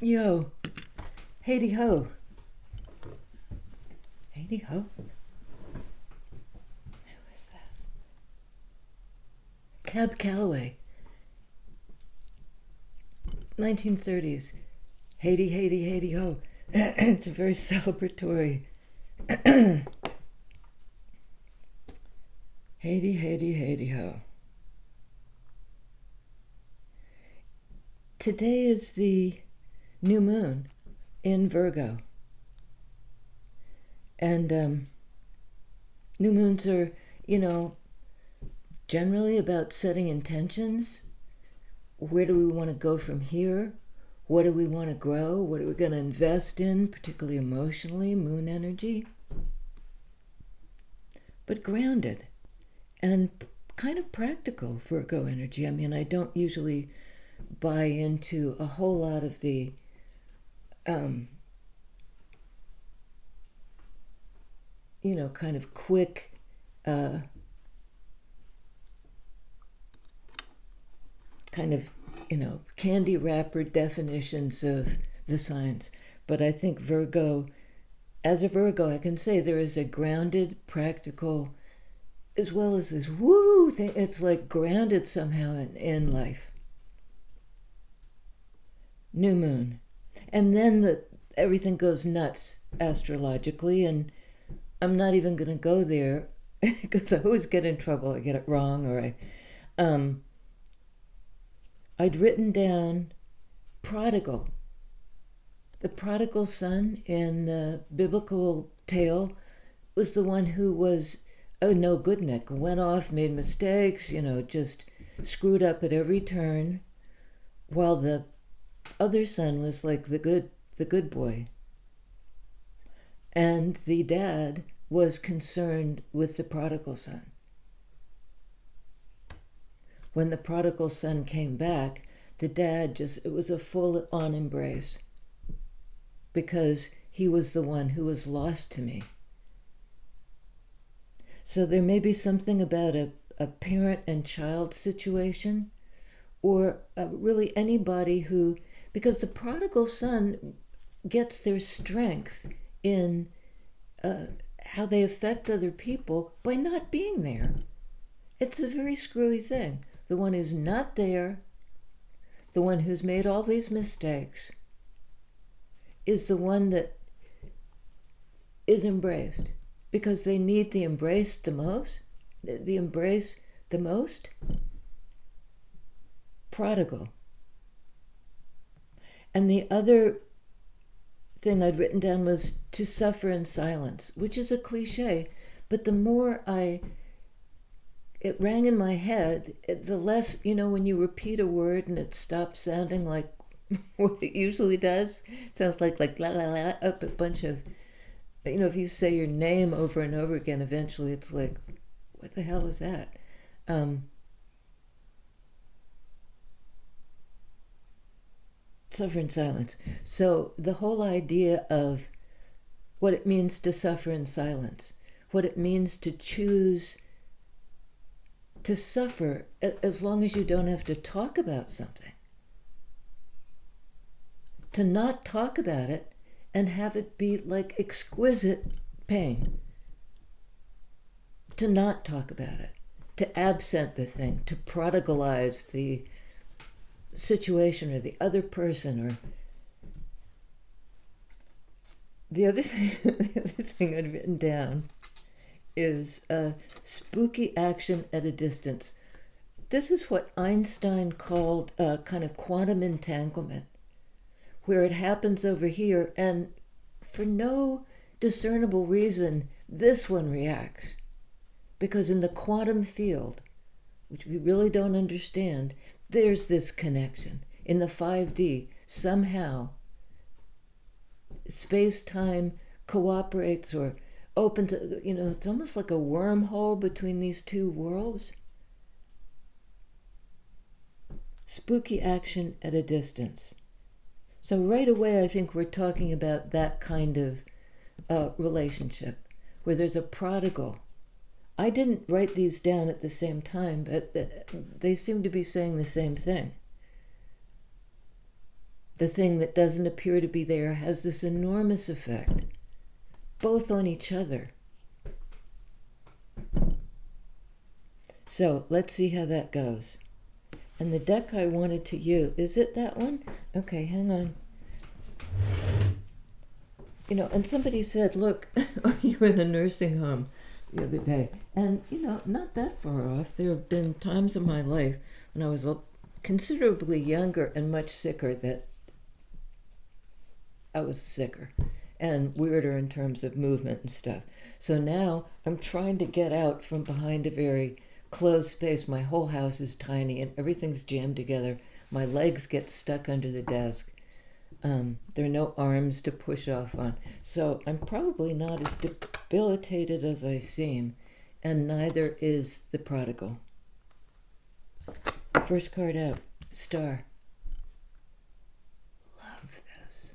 Yo, Haiti ho. Haiti ho? Who is that? Cab Calloway, 1930s. Haiti, Haiti, Haiti ho. It's a very celebratory. Haiti, Haiti, Haiti ho. Today is the new moon in Virgo. And new moons are, you know, generally about setting intentions. Where do we want to go from here? What do we want to grow? What are we going to invest in, particularly emotionally, moon energy? But grounded and kind of practical Virgo energy. I mean, I don't usually buy into a whole lot of the kind of quick kind of, candy wrapper definitions of the signs. But I think Virgo, as a Virgo, I can say there is a grounded, practical, as well as this woo thing. It's like grounded somehow in life. New moon. And then everything goes nuts astrologically, and I'm not even going to go there because I always get in trouble. I get it wrong, or I'd written down prodigal. The prodigal son in the biblical tale was the one who was a no-goodnik, went off, made mistakes, just screwed up at every turn, while the other son was like the good boy. And the dad was concerned with the prodigal son. When the prodigal son came back, the dad it was a full-on embrace, because he was the one who was lost to me. So there may be something about a parent and child situation, or really anybody who, because the prodigal son gets their strength in how they affect other people by not being there. It's a very screwy thing. The one who's not there, the one who's made all these mistakes, is the one that is embraced, because they need the embrace the most. The embrace the most. Prodigal. And the other thing I'd written down was to suffer in silence, which is a cliche, but the more it rang in my head, the less, when you repeat a word and it stops sounding like what it usually does. It sounds like la la la, up a bunch of, if you say your name over and over again, eventually it's like, what the hell is that? Suffer in silence. So the whole idea of what it means to suffer in silence, what it means to choose to suffer as long as you don't have to talk about something. To not talk about it and have it be like exquisite pain. To not talk about it. To absent the thing. To prodigalize the situation or the other person. Or the other thing I'd written down is spooky action at a distance. This is what Einstein called kind of quantum entanglement, where it happens over here, and for no discernible reason, this one reacts. Because in the quantum field, which we really don't understand, there's this connection. In the 5D, somehow, space-time cooperates or opens, it's almost like a wormhole between these two worlds. Spooky action at a distance. So right away, I think we're talking about that kind of relationship, where there's a prodigal. I didn't write these down at the same time, but they seem to be saying the same thing. the thing that doesn't appear to be there has this enormous effect, both on each other. So let's see how that goes. And the deck I wanted to use, is it that one? Okay, hang on. You know, and somebody said, look, are you in a nursing home the other day? And, you know, not that far off. There have been times in my life when I was considerably younger and much sicker that I was sicker and weirder in terms of movement and stuff. So now I'm trying to get out from behind a very closed space. My whole house is tiny and everything's jammed together. My legs get stuck under the desk. There are no arms to push off on. So I'm probably not as debilitated as I seem, and neither is the prodigal. First card out, Star. Love this.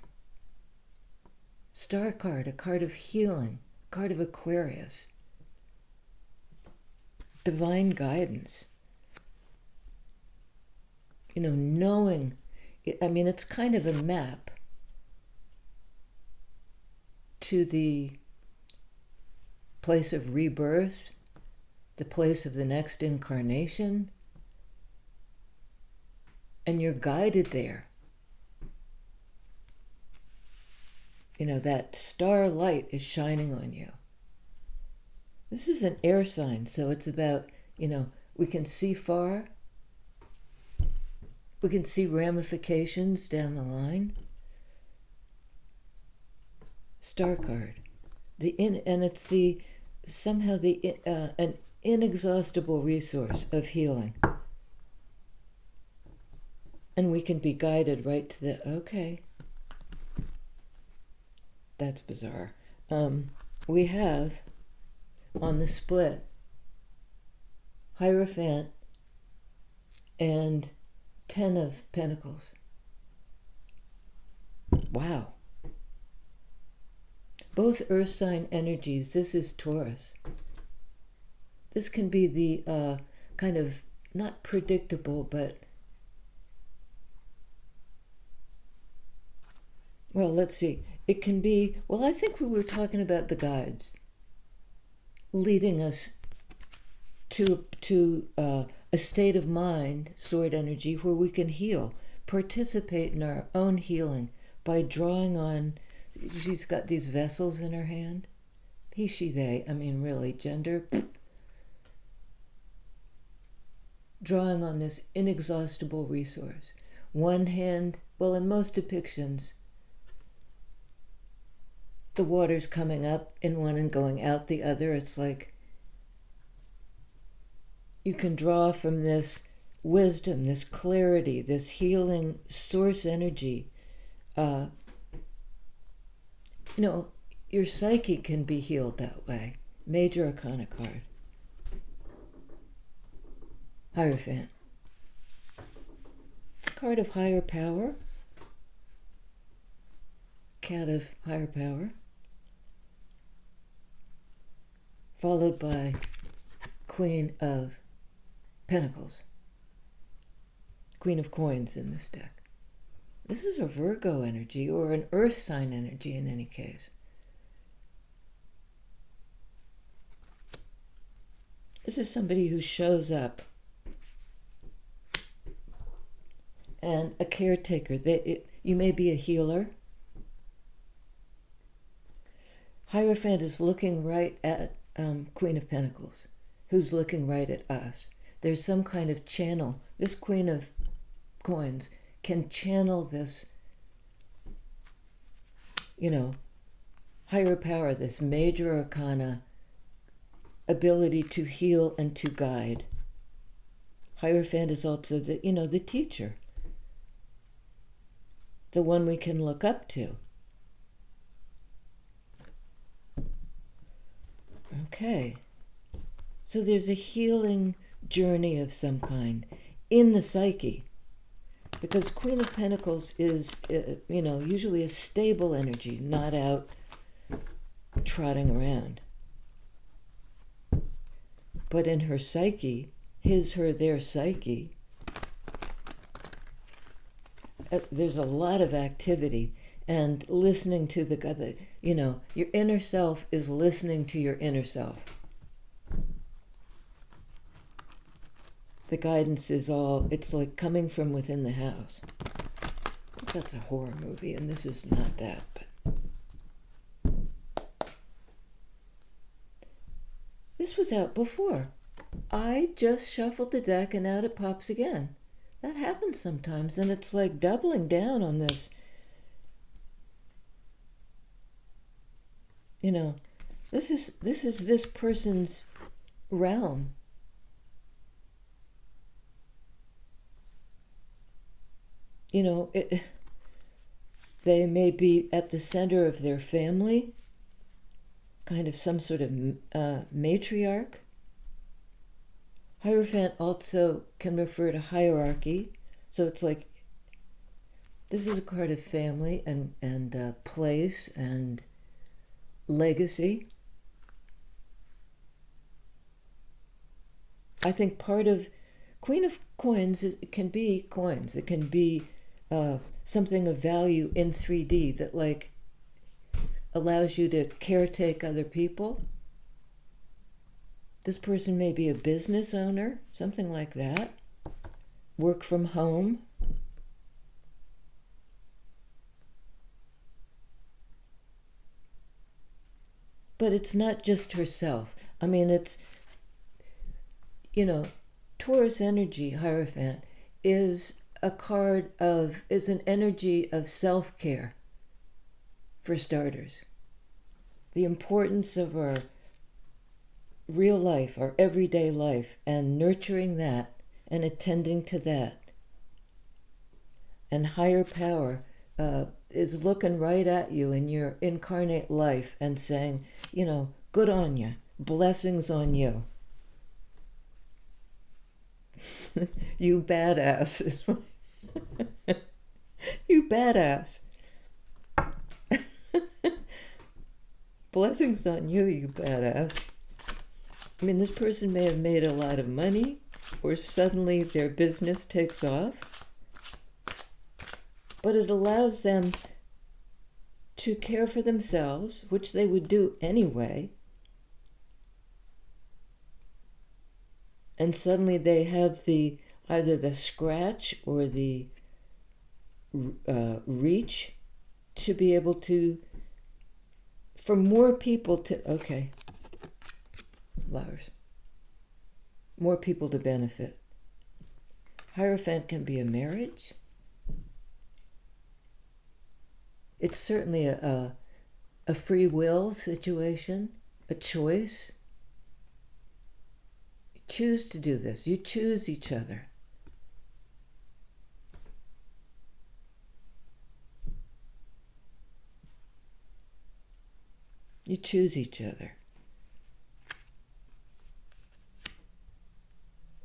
Star card, a card of healing, card of Aquarius. Divine guidance. You know, knowing, I mean, it's kind of a map to the place of rebirth, the place of the next incarnation, and you're guided there. You know, that star light is shining on you. This is an air sign, so it's about, you know, we can see far. We can see ramifications down the line. Star card. And it's somehow an inexhaustible resource of healing. And we can be guided right to okay. That's bizarre. We have on the split Hierophant and 10 of Pentacles. Wow. Both earth sign energies. This is Taurus. This can be the kind of not predictable, but well, let's see. It can be, well, I think we were talking about the guides leading us to a state of mind, sword energy, where we can heal, participate in our own healing by drawing on, she's got these vessels in her hand. He, she, they, I mean, really, gender. Drawing on this inexhaustible resource. One hand, well, in most depictions, the water's coming up in one and going out the other. It's like you can draw from this wisdom, this clarity, this healing source energy. You know, your psyche can be healed that way. Major Arcana card. Hierophant. Card of higher power. Cat of higher power. Followed by Queen of Pentacles. Queen of Coins in this deck. This is a Virgo energy, or an earth sign energy in any case. This is somebody who shows up and a caretaker. You may be a healer. Hierophant is looking right at Queen of Pentacles, who's looking right at us. There's some kind of channel. This Queen of Coins can channel this, you know, higher power, this major arcana ability to heal and to guide. Hierophant is also the teacher, the one we can look up to. Okay, so there's a healing journey of some kind in the psyche, because Queen of Pentacles is, usually a stable energy, not out trotting around. But in her psyche, his, her, their psyche, there's a lot of activity, and listening to your inner self is listening to your inner self. The guidance is it's like coming from within the house. That's a horror movie, and this is not that, but this was out before. I just shuffled the deck and out it pops again. That happens sometimes, and it's like doubling down on this. This is this person's realm. They may be at the center of their family, kind of some sort of matriarch. Hierophant also can refer to hierarchy. So it's like, this is a card of family and place and legacy. I think part of Queen of Coins can be coins. It can be something of value in 3D that like allows you to caretake other people. This person may be a business owner, something like that. Work from home. But it's not just herself. I mean, it's, Taurus energy, Hierophant, is an energy of self-care, for starters. The importance of our real life, our everyday life, and nurturing that and attending to that. And higher power is looking right at you in your incarnate life and saying, good on you, blessings on you. You badass. You badass. Blessings on you, you badass. I mean, this person may have made a lot of money, or suddenly their business takes off, but it allows them to care for themselves, which they would do anyway, and suddenly they have either the scratch or the reach to be able to, for more people to, flowers, more people to benefit. Hierophant can be a marriage. It's certainly a free will situation, a choice. You choose to do this. You choose each other. You choose each other.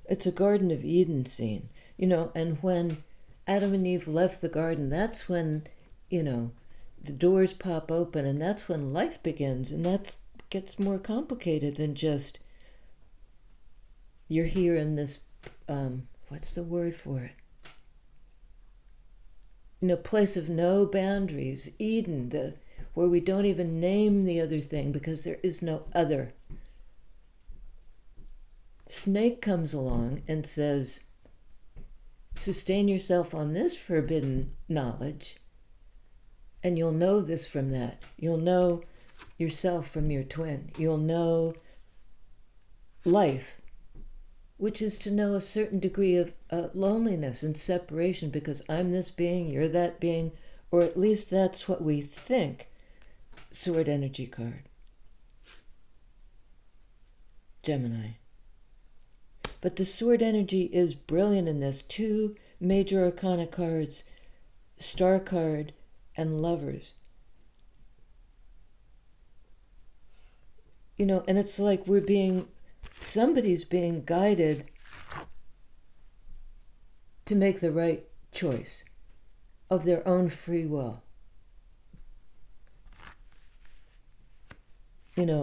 It's a Garden of Eden scene, and when Adam and Eve left the garden, that's when, the doors pop open, and that's when life begins, and that gets more complicated than just you're here in this, what's the word for it? Place of no boundaries, Eden, where we don't even name the other thing because there is no other. Snake comes along and says, sustain yourself on this forbidden knowledge, and you'll know this from that. You'll know yourself from your twin. You'll know life, which is to know a certain degree of loneliness and separation, because I'm this being, you're that being, or at least that's what we think. Sword energy card. Gemini. But the sword energy is brilliant in this. 2 major arcana cards, Star card and Lovers. And it's like somebody's being guided to make the right choice of their own free will.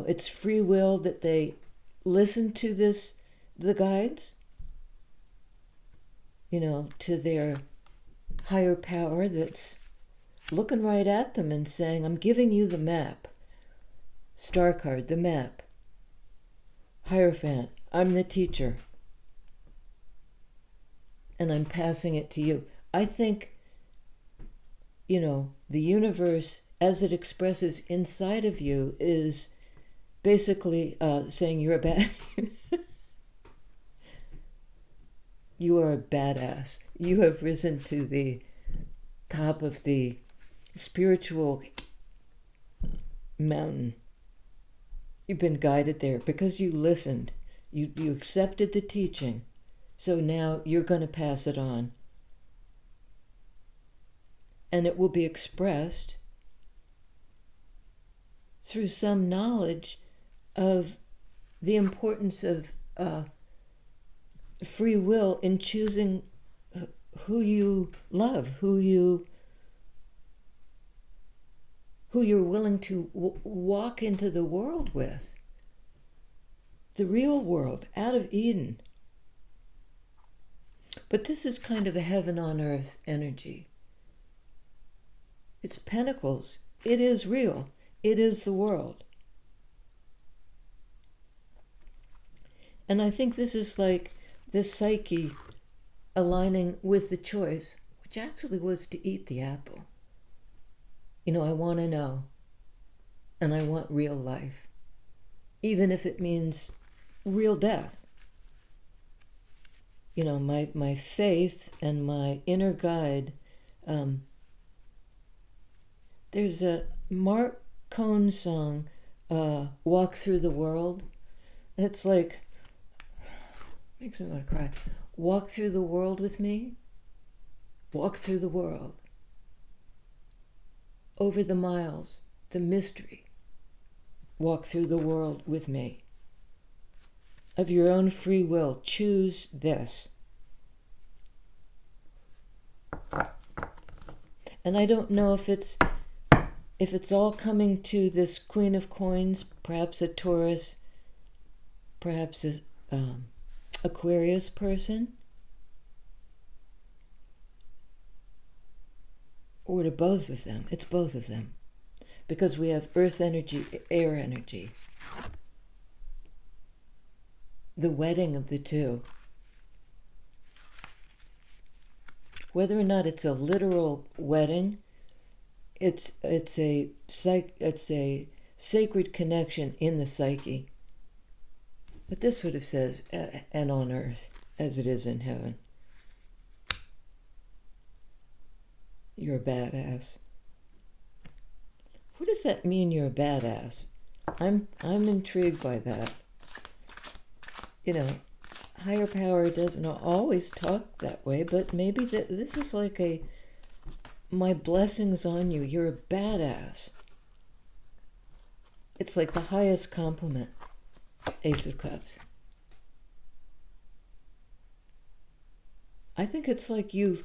It's free will that they listen to the guides, to their higher power that's looking right at them and saying, I'm giving you the map. Star card, the map. Hierophant, I'm the teacher. And I'm passing it to you. I think, the universe, as it expresses inside of you, is basically saying you're a bad... You are a badass. You have risen to the top of the spiritual mountain. You've been guided there because you listened. You accepted the teaching. So now you're going to pass it on. And it will be expressed through some knowledge of the importance of free will in choosing who you love, who you're willing to walk into the world with. The real world, out of Eden. But this is kind of a heaven on earth energy. It's pentacles. It is real. It is the world. And I think this is like this psyche aligning with the choice, which actually was to eat the apple. I want to know. And I want real life. Even if it means real death. My faith and my inner guide. There's a Mark Cohn song, Walk Through the World. And it's like, makes me want to cry. Walk through the world with me. Walk through the world. Over the miles, the mystery. Walk through the world with me. Of your own free will, choose this. And I don't know if it's all coming to this Queen of Coins, perhaps a Taurus, perhaps a Aquarius person, or to both of them. It's both of them, because we have earth energy, air energy, the wedding of the two. Whether or not it's a literal wedding, it's a sacred connection in the psyche. But this sort of says, and on earth, as it is in heaven. You're a badass. What does that mean, you're a badass? I'm intrigued by that. Higher power doesn't always talk that way, but maybe this is like my blessings on you. You're a badass. It's like the highest compliment. Ace of Cups. I think it's like you've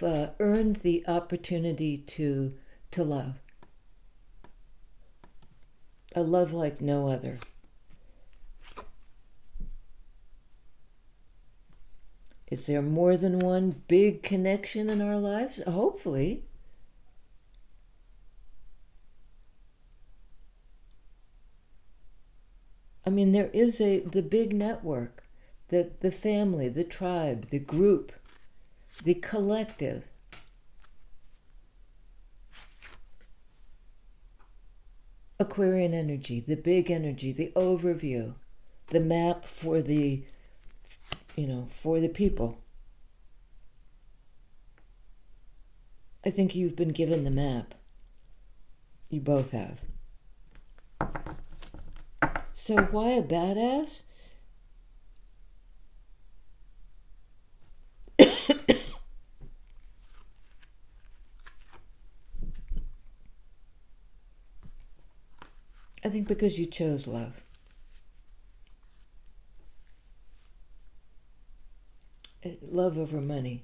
earned the opportunity to love. A love like no other. Is there more than one big connection in our lives? Hopefully. There is the big network, the family, the tribe, the group, the collective. Aquarian energy, the big energy, the overview, the map for the people. I think you've been given the map. You both have. So why a badass? I think because you chose love. Love over money.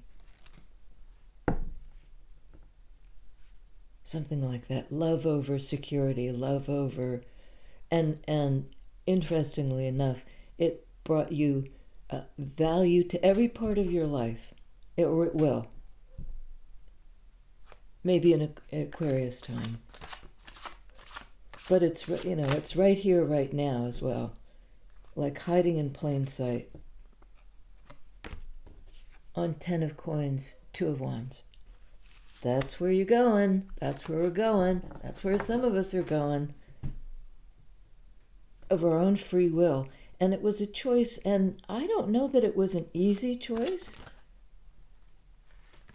Something like that. Love over security, love over... And interestingly enough, it brought you value to every part of your life. Or it will. maybe in Aquarius time. But it's, it's right here, right now as well. Like hiding in plain sight. On 10 of coins, 2 of wands. That's where you're going. That's where we're going. That's where some of us are going. Of our own free will. And it was a choice, and I don't know that it was an easy choice.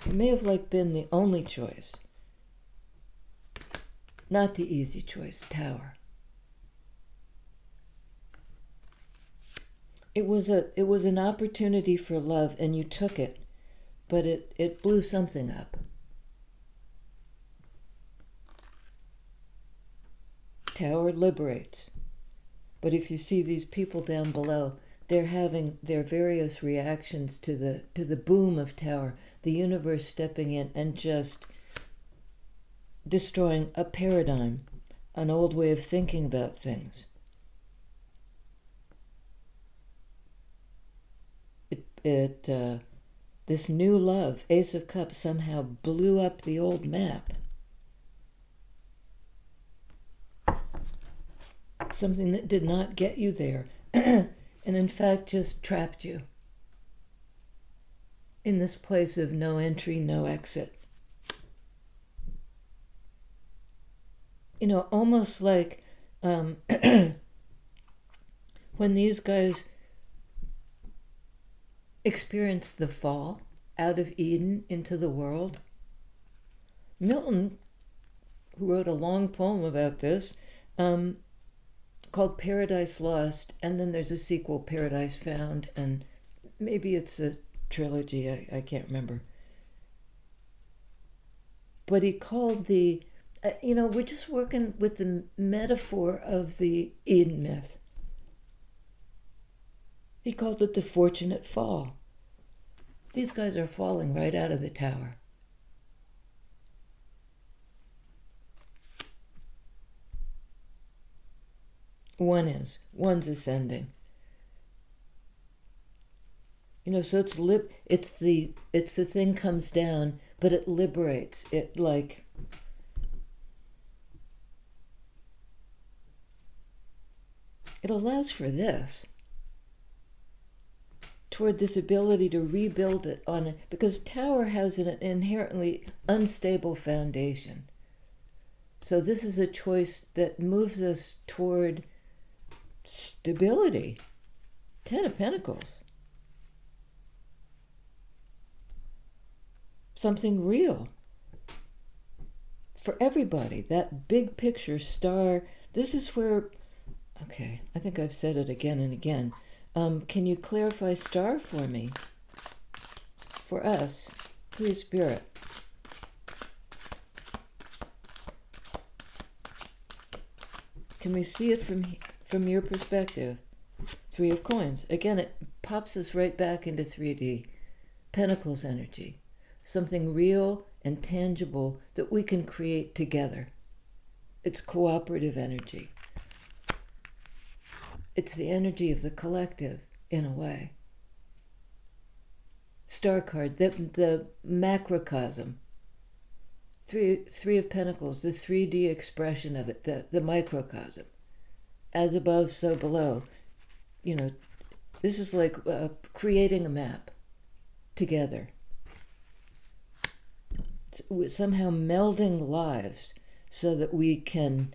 It may have been the only choice. Not the easy choice, Tower. It was an opportunity for love, and you took it, but it blew something up. Tower liberates. But if you see these people down below, they're having their various reactions to the boom of Tower, the universe stepping in and just destroying a paradigm, an old way of thinking about things. This new love, Ace of Cups, somehow blew up the old map. Something that did not get you there, and in fact just trapped you in this place of no entry, no exit. Almost like when these guys experienced the fall out of Eden into the world. Milton, who wrote a long poem about this, called Paradise Lost, and then there's a sequel, Paradise Found, and maybe it's a trilogy, I can't remember. But he called we're just working with the metaphor of the Eden myth. He called it the fortunate fall. These guys are falling right out of the tower. One's ascending. So it's the thing comes down, but it liberates. It allows for this. Toward this ability to rebuild it because Tower has an inherently unstable foundation. So this is a choice that moves us toward stability. 10 of Pentacles. Something real. For everybody, that big picture star, this is where, okay, I think I've said it again and again. Can you clarify star for me? For us, please, Spirit. Can we see it from your perspective? 3 of coins. Again, it pops us right back into 3D. Pentacles energy. Something real and tangible that we can create together. It's cooperative energy. It's the energy of the collective, in a way. Star card, the macrocosm. Three of Pentacles, the 3D expression of it, the microcosm. As above, so below. This is like creating a map together. Somehow melding lives so that we can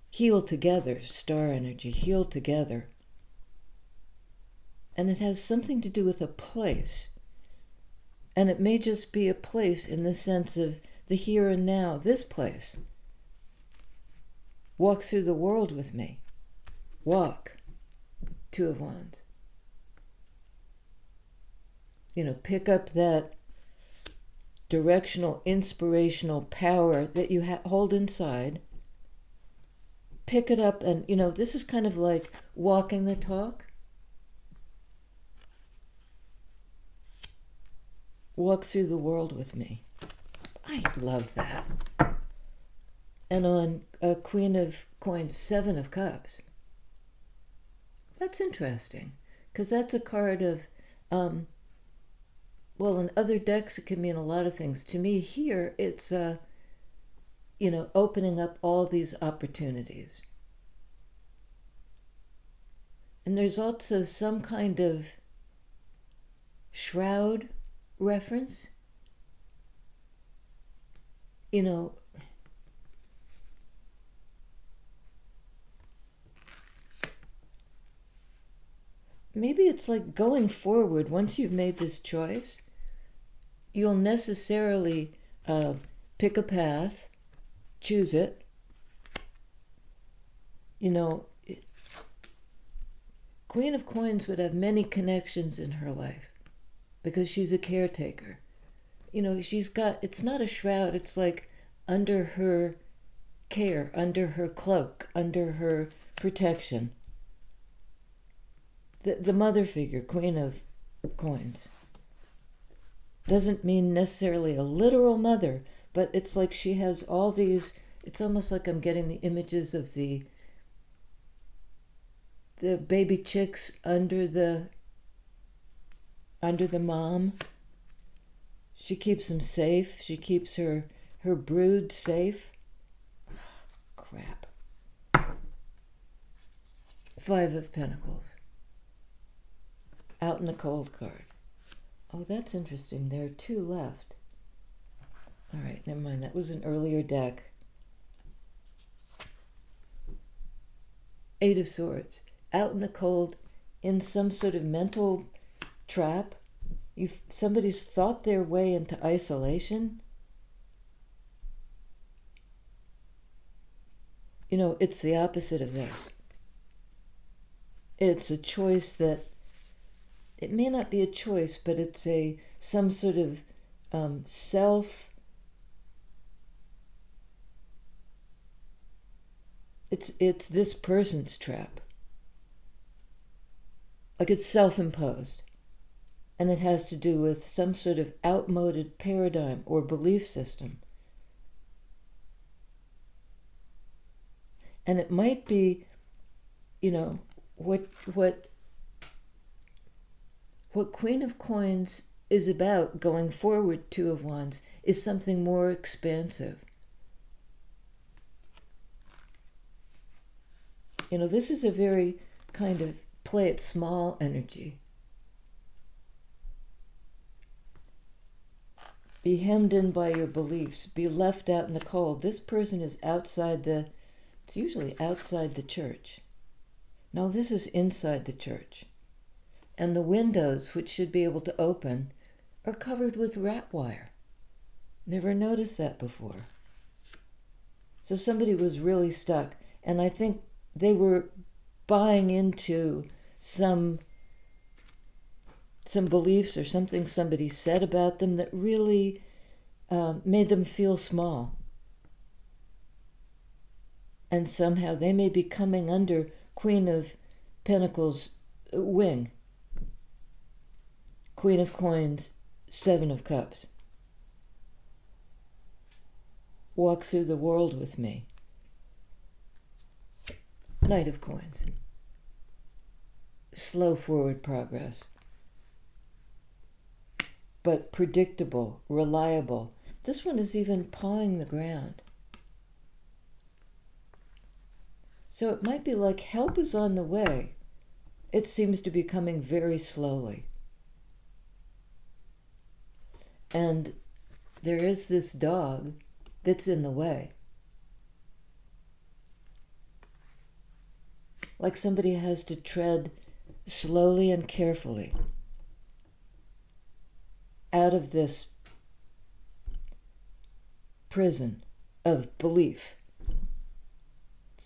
heal together, star energy, heal together. And it has something to do with a place. And it may just be a place in the sense of the here and now, this place. Walk through the world with me. Walk. 2 of Wands. Pick up that directional, inspirational power that you hold inside. Pick it up and, this is kind of like walking the talk. Walk through the world with me. I love that. And on Queen of Coins, 7 of Cups. That's interesting, because that's a card of well, in other decks, it can mean a lot of things. To me, here, it's, opening up all these opportunities. And there's also some kind of shroud reference. Maybe it's like going forward. Once you've made this choice, you'll necessarily pick a path, choose it. Queen of Coins would have many connections in her life because she's a caretaker. She's got, it's not a shroud, it's like under her care, under her cloak, under her protection. The mother figure, Queen of Coins, doesn't mean necessarily a literal mother, but it's like she has all these, it's almost like I'm getting the images of the baby chicks under the mom. She keeps them safe. She keeps her brood safe. Crap. 5 of Pentacles. Out in the cold card. Oh, that's interesting. There are 2 left. All right, never mind. That was an earlier deck. 8 of Swords. Out in the cold, in some sort of mental trap. Somebody's thought their way into isolation. It's the opposite of this. It's a choice that, it may not be a choice, but it's some sort of self. It's this person's trap. Like it's self-imposed. And it has to do with some sort of outmoded paradigm or belief system. And it might be, what Queen of Coins is about going forward, 2 of Wands, is something more expansive. This is a very kind of play it small energy. Be hemmed in by your beliefs. Be left out in the cold. This person is it's usually outside the church. No, this is inside the church. And the windows, which should be able to open, are covered with rat wire. Never noticed that before. So somebody was really stuck. And I think they were buying into some beliefs or something somebody said about them that really made them feel small. And somehow they may be coming under Queen of Pentacles' wing. Queen of Coins, 7 of Cups. Walk through the world with me. Knight of Coins. Slow forward progress. But predictable, reliable. This one is even pawing the ground. So it might be like help is on the way. It seems to be coming very slowly. And there is this dog that's in the way. Like somebody has to tread slowly and carefully out of this prison of belief.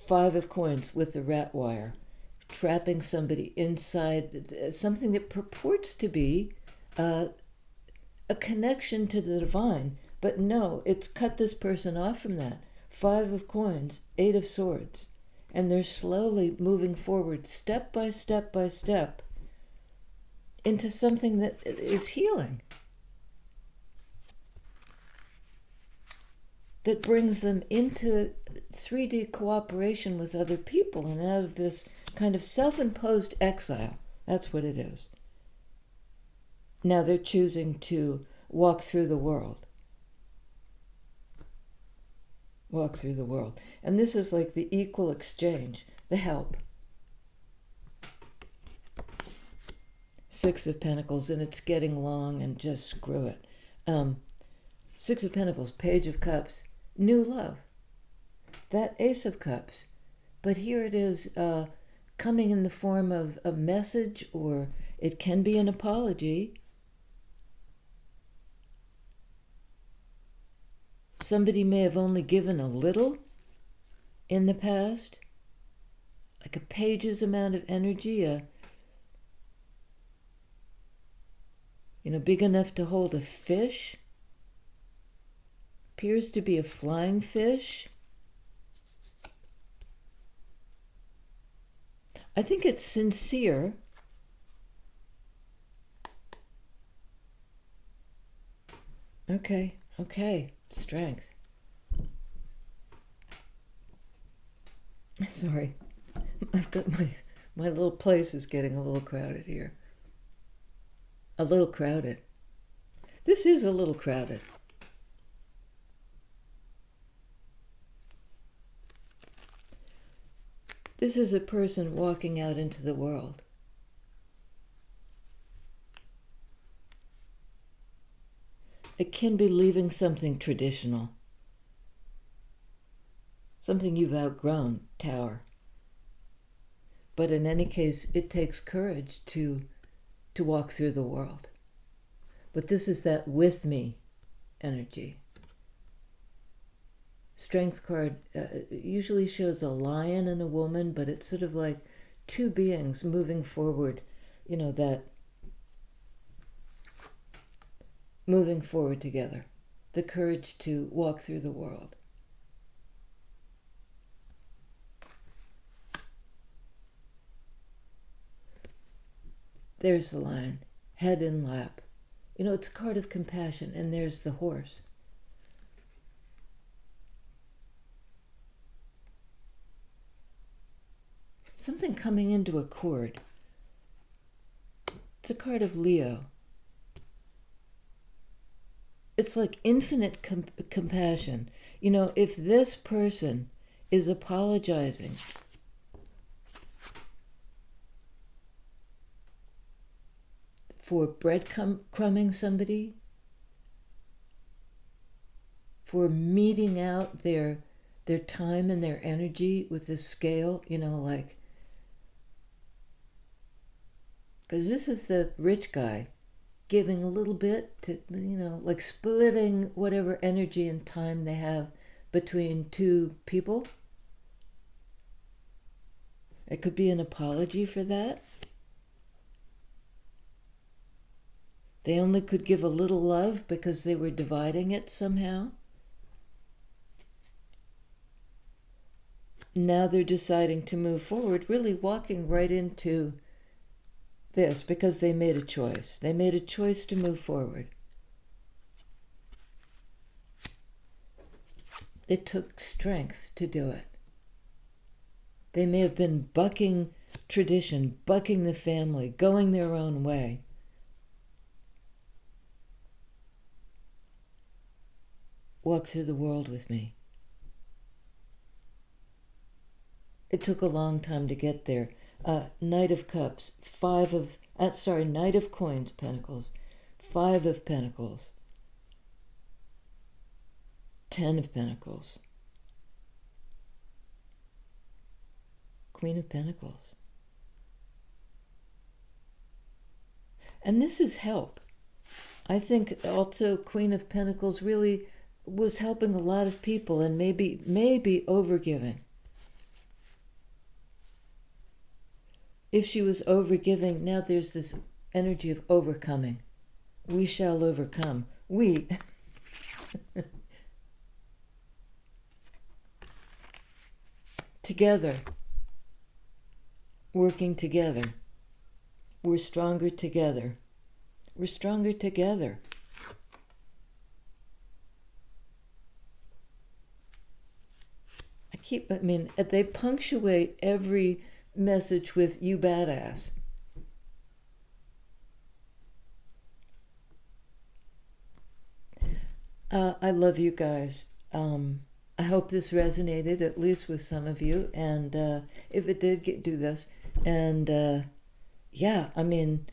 5 of Coins with the rat wire, trapping somebody inside something that purports to be a connection to the divine, but no, it's cut this person off from that. 5 of Coins, 8 of Swords, and they're slowly moving forward, step by step by step, into something that is healing, that brings them into 3D cooperation with other people and out of this kind of self-imposed exile. That's what it is. Now they're choosing to walk through the world. Walk through the world. And this is like the equal exchange, the help. Six of Pentacles, and it's getting long, and just screw it. Six of Pentacles, Page of Cups, new love. That Ace of Cups. But here it is coming in the form of a message, or it can be an apology. Somebody may have only given a little in the past, like a page's amount of energy, big enough to hold a fish. Appears to be a flying fish. I think it's sincere. Okay. Strength. Sorry. I've got my little place is getting a little crowded here. A little crowded. This is a little crowded. This is a person walking out into the world. It can be leaving something traditional. Something you've outgrown, Tower. But in any case, it takes courage to walk through the world. But this is that with me energy. Strength card usually shows a lion and a woman, but it's sort of like two beings moving forward, that moving forward together. The courage to walk through the world. There's the lion, head in lap. It's a card of compassion, and there's the horse. Something coming into accord. It's a card of Leo. It's like infinite compassion. If this person is apologizing for breadcrumbing somebody, for meeting out their time and their energy with this scale, because this is the rich guy giving a little bit to, like splitting whatever energy and time they have between two people. It could be an apology for that. They only could give a little love because they were dividing it somehow. Now they're deciding to move forward, really walking right into this because they made a choice. They made a choice to move forward. It took strength to do it. They may have been bucking tradition, bucking the family, going their own way. Walk through the world with me. It took a long time to get there. Knight of Cups, Knight of Coins, Pentacles, 5 of Pentacles, 10 of Pentacles, Queen of Pentacles. And this is help. I think also Queen of Pentacles really was helping a lot of people, and maybe overgiving. If she was overgiving, now there's this energy of overcoming. We shall overcome. We. Together. Working together. We're stronger together. We're stronger together. They punctuate every message with "you badass." I love you guys. I hope this resonated at least with some of you, and if it did, do this. And yeah, I mean,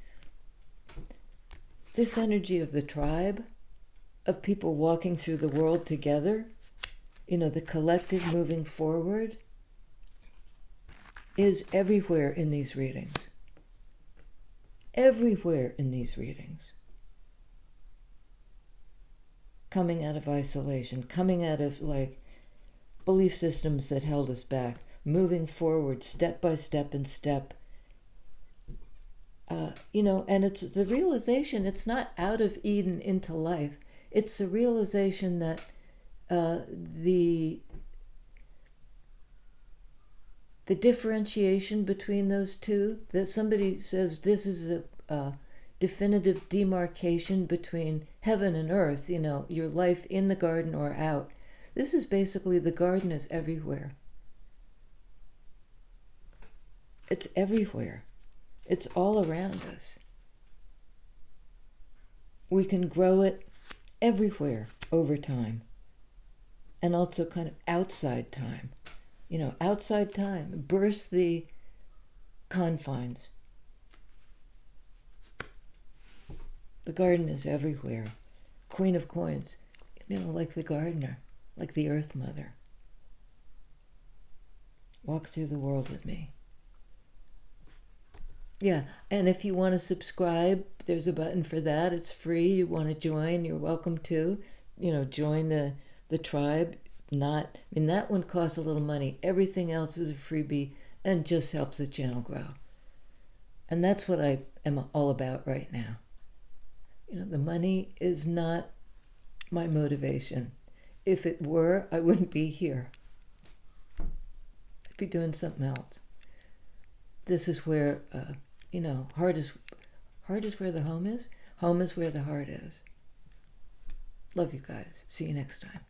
this energy of the tribe, of people walking through the world together, the collective moving forward, is everywhere in these readings. Everywhere in these readings. Coming out of isolation, coming out of belief systems that held us back, moving forward step by step and step. And it's the realization, it's not out of Eden into life. It's the realization that the differentiation between those two, that somebody says this is a definitive demarcation between heaven and earth, your life in the garden or out. This is basically, the garden is everywhere. It's everywhere. It's all around us. We can grow it everywhere over time. And also kind of outside time. Outside time. Burst the confines. The garden is everywhere. Queen of Coins. Like the gardener. Like the Earth Mother. Walk through the world with me. Yeah, and if you want to subscribe, there's a button for that. It's free. You want to join, you're welcome to. Join the tribe. That one costs a little money. Everything else is a freebie and just helps the channel grow. And that's what I am all about right now. The money is not my motivation. If it were, I wouldn't be here. I'd be doing something else. This is where, heart is where the home is. Home is where the heart is. Love you guys. See you next time.